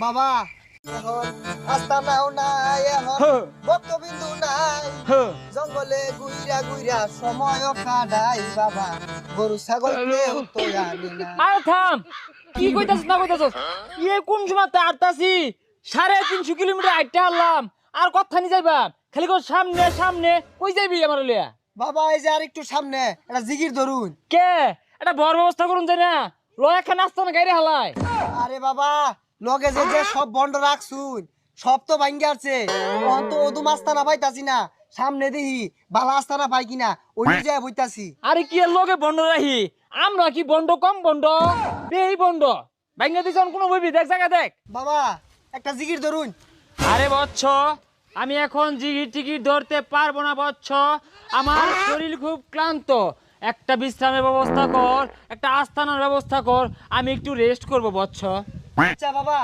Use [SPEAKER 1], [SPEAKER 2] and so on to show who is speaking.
[SPEAKER 1] বাবা এখন আস্তানাও নাই, এখন
[SPEAKER 2] হ্যাঁ।
[SPEAKER 1] ভক্তবিন্দু নাই,
[SPEAKER 2] হ্যাঁ।
[SPEAKER 1] জঙ্গলে গুইরা গুইরা সময় কাটাই বাবা, গরু ছাগল কেউ তো জানি না।
[SPEAKER 2] আর থাম, কি কইতাছ না কইতাছ? কোন সময় তাড়তাছি 350 কিলোমিটার হাইটে আনলাম, আর কথা নি যাইবা খালি কো সামনে সামনে, কই যাইবি আমার লিয়া?
[SPEAKER 1] বাবা এই যে আর একটু সামনে একটা জিগির ধরুন।
[SPEAKER 2] কে এটা বড় ব্যবস্থা করুন যাই না, লয় একখান আসতো না গাইরে হালাই।
[SPEAKER 1] আরে বাবা লগে যে যে সব বন্ধ রাখছুন সব তো ভাঙ্গে আছে, তখন তো ওদু আস্তানা পাইতাছি না, সামনে দেখি বালা আস্তানা পাই কিনা ওই জায়গায় বইতাছি।
[SPEAKER 2] আরে কি এর লগে বন্ধ রাহি, আমরা কি বন্ধ কম বন্ধ? এই বন্ধ ভাঙ্গা দিছ কোনো বইবি, দেখ জায়গা দেখ।
[SPEAKER 1] বাবা একটা জিগির ধরুন।
[SPEAKER 2] আরে বচ্চ, আমি এখন জিগির টিকিট ধরতে পারবো না বচ্চ, আমার শরীর খুব ক্লান্ত। একটা বিশ্রামের ব্যবস্থা কর, একটা আস্তানার ব্যবস্থা কর, আমি একটু রেস্ট করব বচ্চ।
[SPEAKER 1] আচ্ছা বাবা